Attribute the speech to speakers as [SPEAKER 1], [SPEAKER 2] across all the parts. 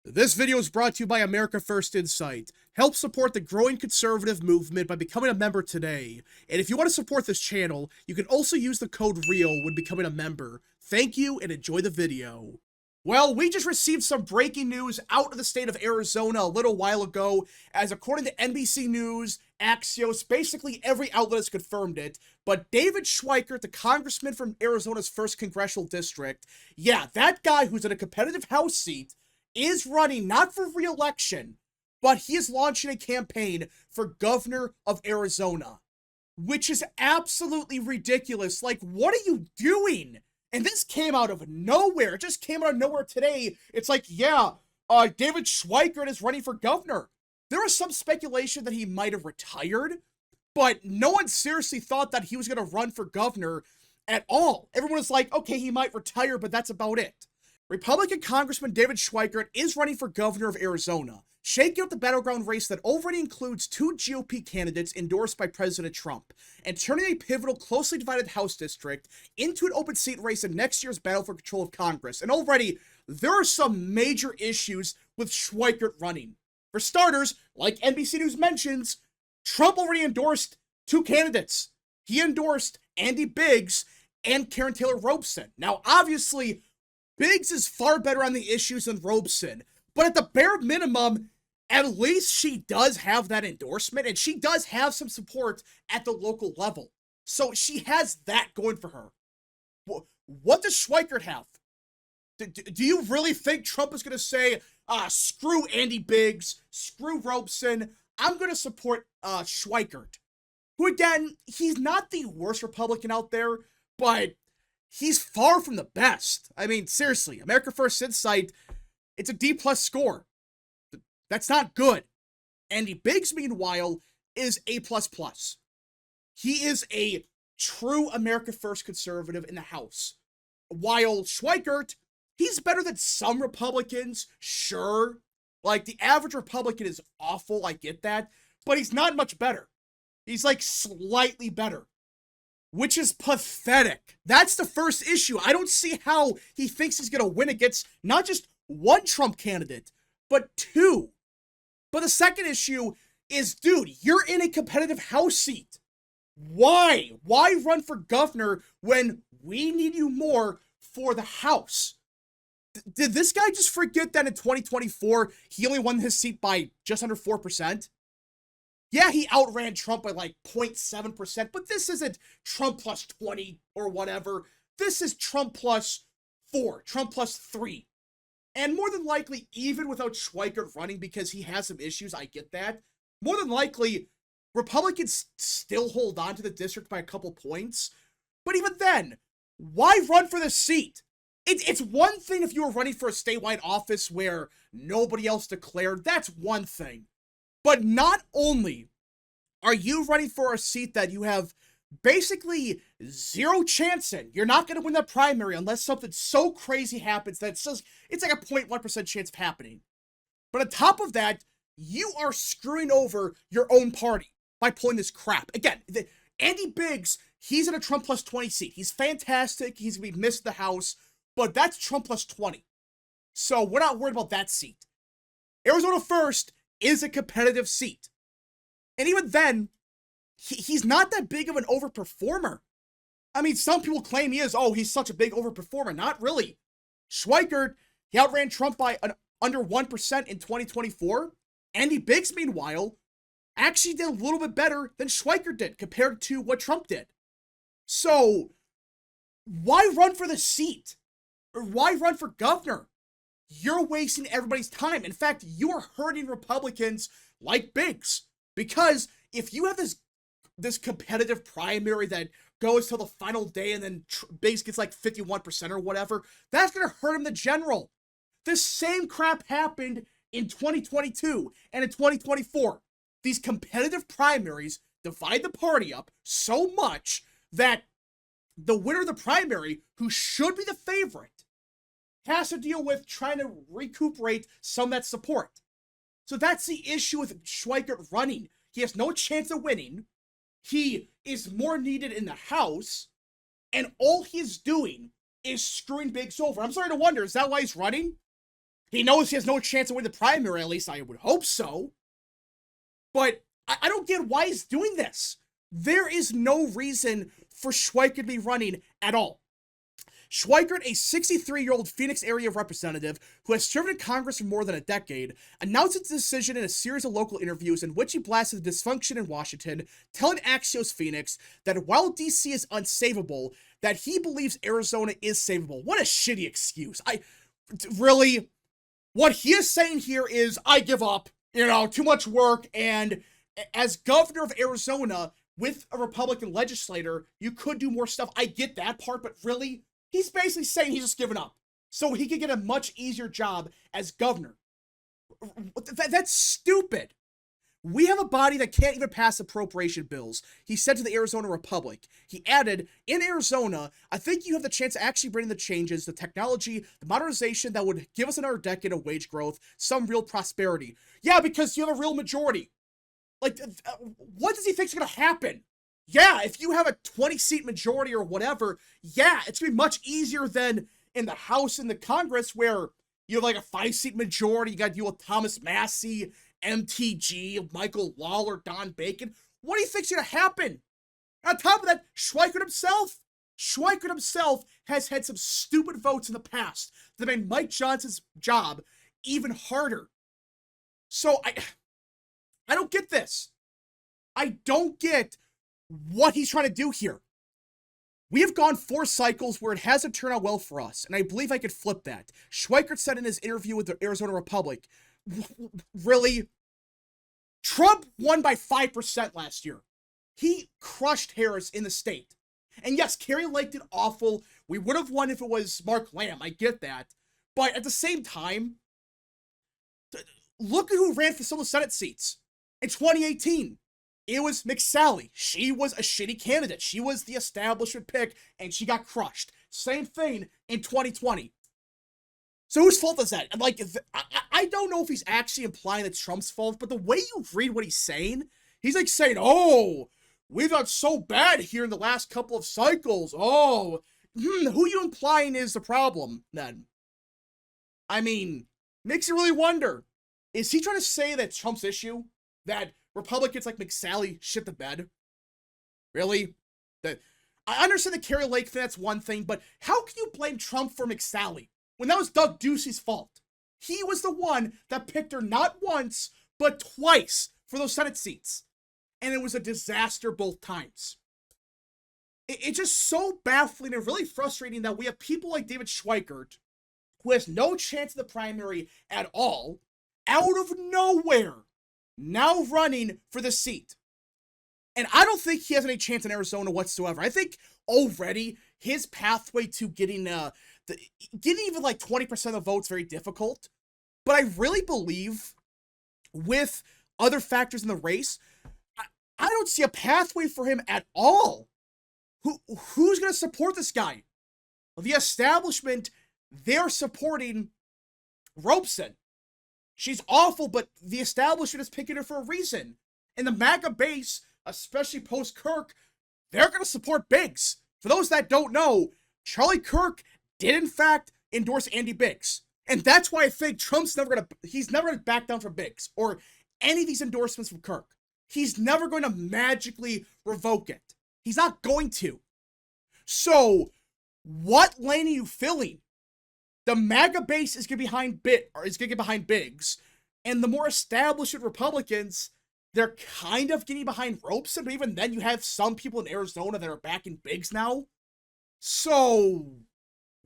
[SPEAKER 1] This video is brought to you by America First Insight. Help support the growing conservative movement by becoming a member today. And if you want to support this channel, you can also use the code REAL when becoming a member. Thank you and enjoy the video. Well, we just received some breaking news out of the state of Arizona a little while ago, as according to NBC News, Axios, basically every outlet has confirmed it, but David Schweikert, the congressman from Arizona's 1st Congressional District, yeah, that guy who's in a competitive House seat, is running not for re-election, but he is launching a campaign for governor of Arizona, which is absolutely ridiculous. Like, what are you doing? And this came out of nowhere. It just came out of nowhere today. It's like, yeah, David Schweikert is running for governor. There was some speculation that he might have retired, but no one seriously thought that he was going to run for governor at all. Everyone was like, okay, he might retire, but that's about it. Republican Congressman David Schweikert is running for governor of Arizona, shaking up the battleground race that already includes 2 GOP candidates endorsed by President Trump, and turning a pivotal, closely divided House district into an open seat race in next year's battle for control of Congress. And already, there are some major issues with Schweikert running. For starters, like NBC News mentions, Trump already endorsed 2 candidates. He endorsed Andy Biggs and Karen Taylor Robson. Now, obviously, Biggs is far better on the issues than Robson, but at the bare minimum, at least she does have that endorsement, and she does have some support at the local level. So she has that going for her. What does Schweikert have? Do you really think Trump is going to say, screw Andy Biggs, screw Robson, I'm going to support Schweikert, who, again, he's not the worst Republican out there, but he's far from the best. I mean, seriously, America First Insight, it's a D+ score. That's not good. Andy Biggs, meanwhile, is A++. He is a true America First conservative in the House. While Schweikert, he's better than some Republicans, sure. Like, the average Republican is awful, I get that, but he's not much better. He's, like, slightly better, which is pathetic. That's the first issue. I don't see how he thinks he's going to win against not just one Trump candidate, but 2. But the second issue is, dude, you're in a competitive House seat. Why? Why run for governor when we need you more for the House? Did this guy just forget that in 2024, he only won his seat by just under 4%? Yeah, he outran Trump by like 0.7%, but this isn't Trump plus 20 or whatever. This is Trump plus 4, Trump plus 3. And more than likely, even without Schweikert running because he has some issues, I get that, more than likely, Republicans still hold on to the district by a couple points. But even then, why run for the seat? It's one thing if you were running for a statewide office where nobody else declared, that's one thing. But not only are you running for a seat that you have basically 0 chance in, you're not going to win that primary unless something so crazy happens that it's like a 0.1% chance of happening. But on top of that, you are screwing over your own party by pulling this crap. Again, Andy Biggs, he's in a Trump plus 20 seat. He's fantastic. He's going to be missed the House, but that's Trump plus 20. So we're not worried about that seat. Arizona 1st is a competitive seat. And even then, he's not that big of an overperformer. I mean, some people claim he is, he's such a big overperformer. Not really. Schweikert, he outran Trump by under 1% in 2024. Andy Biggs, meanwhile, actually did a little bit better than Schweikert did compared to what Trump did. So, why run for the seat? Or why run for governor? You're wasting everybody's time. In fact, you are hurting Republicans like Biggs. Because if you have this competitive primary that goes till the final day and then Biggs gets like 51% or whatever, that's going to hurt him in the general. This same crap happened in 2022 and in 2024. These competitive primaries divide the party up so much that the winner of the primary, who should be the favorite, has to deal with trying to recuperate some of that support. So that's the issue with Schweikert running. He has no chance of winning. He is more needed in the House. And all he's doing is screwing Biggs over. I'm starting to wonder, is that why he's running? He knows he has no chance to win the primary, at least I would hope so. But I don't get why he's doing this. There is no reason for Schweikert to be running at all. Schweikert, a 63-year-old Phoenix area representative who has served in Congress for more than a decade, announced his decision in a series of local interviews in which he blasted the dysfunction in Washington, telling Axios Phoenix that while DC is unsavable, that he believes Arizona is savable. What a shitty excuse. Really, what he is saying here is, I give up, too much work, and as governor of Arizona, with a Republican legislator, you could do more stuff. I get that part, but really, he's basically saying he's just giving up so he could get a much easier job as governor. That's stupid. We have a body that can't even pass appropriation bills, he said to the Arizona Republic. He added, in Arizona, I think you have the chance to actually bring in the changes, the technology, the modernization that would give us another decade of wage growth, some real prosperity. Yeah, because you have a real majority. Like, what does he think is going to happen? Yeah, if you have a 20-seat majority or whatever, yeah, it's going to be much easier than in the House and the Congress where you have like a 5-seat majority. You got to deal with Thomas Massey, MTG, Michael Lawler, Don Bacon. What do you think's going to happen? On top of that, Schweikert himself has had some stupid votes in the past that made Mike Johnson's job even harder. So I don't get this. I don't get what he's trying to do here. We have gone 4 cycles where it hasn't turned out well for us, and I believe I could flip that. Schweikert said in his interview with the Arizona Republic, really? Trump won by 5% last year. He crushed Harris in the state. And yes, Kari Lake did awful. We would have won if it was Mark Lamb. I get that. But at the same time, look at who ran for some of the Senate seats. In 2018, it was McSally. She was a shitty candidate. She was the establishment pick, and she got crushed. Same thing in 2020. So whose fault is that? Like, I don't know if he's actually implying it's Trump's fault, but the way you read what he's saying, he's like saying, oh, we've done so bad here in the last couple of cycles. Oh, who you implying is the problem, then? I mean, makes you really wonder. Is he trying to say that Trump's issue? That Republicans like McSally shit the bed? Really? I understand the Kari Lake thing, that's one thing, but how can you blame Trump for McSally when that was Doug Ducey's fault? He was the one that picked her not once, but twice for those Senate seats. And it was a disaster both times. It's just so baffling and really frustrating that we have people like David Schweikert, who has no chance in the primary at all, out of nowhere, now running for the seat. And I don't think he has any chance in Arizona whatsoever. I think already his pathway to getting even like 20% of the votes very difficult. But I really believe with other factors in the race, I don't see a pathway for him at all. Who's going to support this guy? The establishment, they're supporting Robeson. She's awful, but the establishment is picking her for a reason. And the MAGA base, especially post-Kirk, they're going to support Biggs. For those that don't know, Charlie Kirk did in fact endorse Andy Biggs. And that's why I think Trump's never going to back down from Biggs or any of these endorsements from Kirk. He's never going to magically revoke it. He's not going to. So, what lane are you filling? The MAGA base is going to get behind Biggs, and the more established Republicans, they're kind of getting behind Robeson, but even then you have some people in Arizona that are backing Biggs now. So,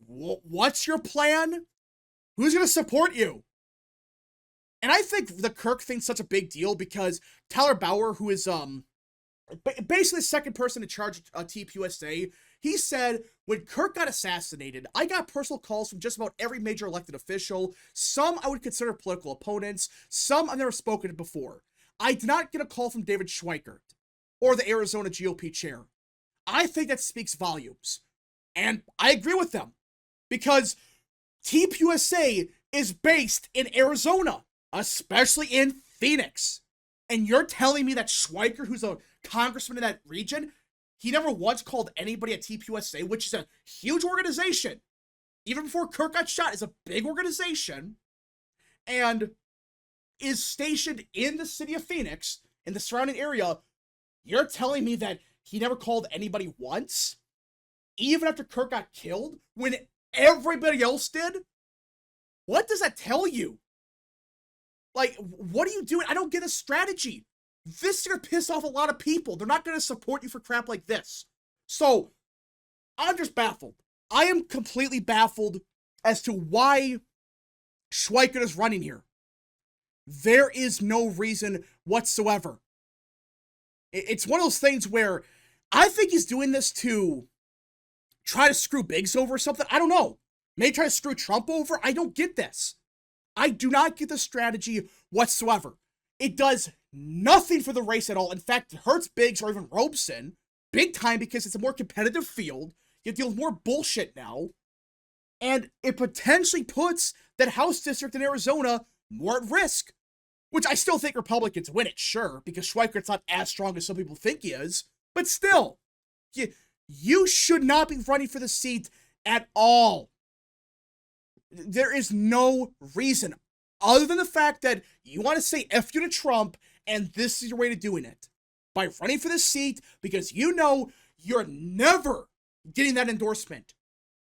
[SPEAKER 1] what's your plan? Who's going to support you? And I think the Kirk thing's such a big deal because Tyler Bauer, who is basically the second person in charge of TPUSA, he said, when Kirk got assassinated, I got personal calls from just about every major elected official. Some I would consider political opponents. Some I've never spoken to before. I did not get a call from David Schweikert or the Arizona GOP chair. I think that speaks volumes. And I agree with them because TPUSA is based in Arizona, especially in Phoenix. And you're telling me that Schweikert, who's a congressman in that region, he never once called anybody at TPUSA, which is a huge organization. Even before Kirk got shot, it's a big organization. and is stationed in the city of Phoenix, in the surrounding area, you're telling me that he never called anybody once? Even after Kurt got killed? When everybody else did? What does that tell you? Like, what are you doing? I don't get a strategy. This is going to piss off a lot of people. They're not going to support you for crap like this. So, I'm just baffled. I am completely baffled as to why Schweikert is running here. There is no reason whatsoever. It's one of those things where I think he's doing this to try to screw Biggs over or something. I don't know. Maybe try to screw Trump over. I don't get this. I do not get the strategy whatsoever. It does nothing for the race at all. In fact, it hurts Biggs or even Robeson big time because it's a more competitive field. You deal with more bullshit now. And it potentially puts that House district in Arizona more at risk. Which I still think Republicans win it, sure, because Schweikert's not as strong as some people think he is. But still, you should not be running for the seat at all. There is no reason other than the fact that you want to say F you to Trump, and this is your way to doing it. By running for the seat, because you know you're never getting that endorsement.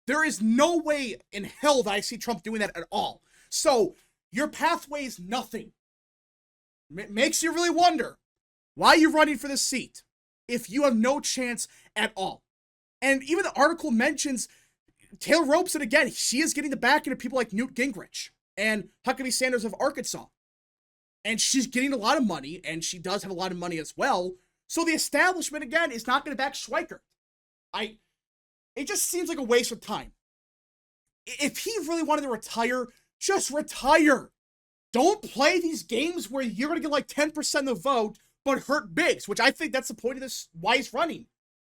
[SPEAKER 1] There is no way in hell that I see Trump doing that at all. So, your pathway is nothing. Makes you really wonder why you're running for the seat if you have no chance at all. And even the article mentions Taylor Robeson again. She is getting the backing of people like Newt Gingrich and Huckabee Sanders of Arkansas. And she's getting a lot of money, and she does have a lot of money as well. So the establishment, again, is not going to back Schweikert. It just seems like a waste of time. If he really wanted to retire, just retire. Don't play these games where you're going to get like 10% of the vote, but hurt Biggs, which I think that's the point of this, why he's running.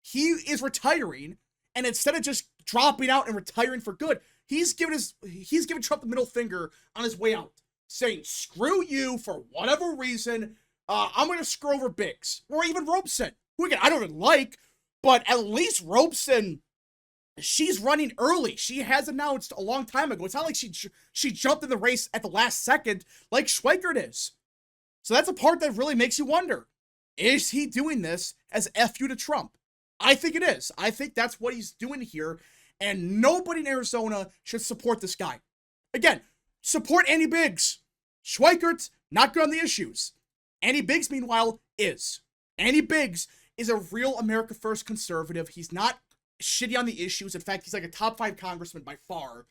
[SPEAKER 1] He is retiring, and instead of just dropping out and retiring for good, he's giving Trump the middle finger on his way out, saying, screw you for whatever reason, I'm going to screw over Biggs, or even Robeson, who again, I don't even like, but at least Robeson, she's running early. She has announced a long time ago. It's not like she jumped in the race at the last second like Schweikert is. So that's a part that really makes you wonder. Is he doing this as F you to Trump? I think it is. I think that's what he's doing here. And nobody in Arizona should support this guy. Again, support Andy Biggs. Schweikert's not good on the issues. Andy Biggs, meanwhile, is. Andy Biggs is a real America First conservative. He's not shitty on the issues. In fact, he's like a top 5 congressman by far.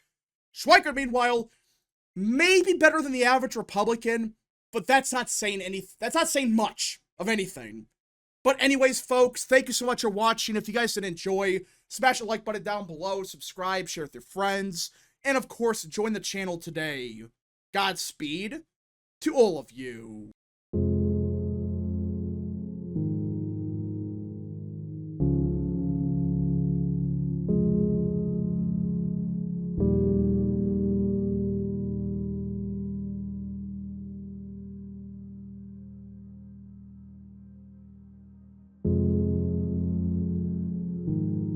[SPEAKER 1] Schweikert, meanwhile, maybe better than the average Republican, but that's not saying much of anything. But anyways, folks, thank you so much for watching. If you guys did enjoy, smash the like button down below, subscribe, share with your friends, and of course, join the channel today. Godspeed to all of you.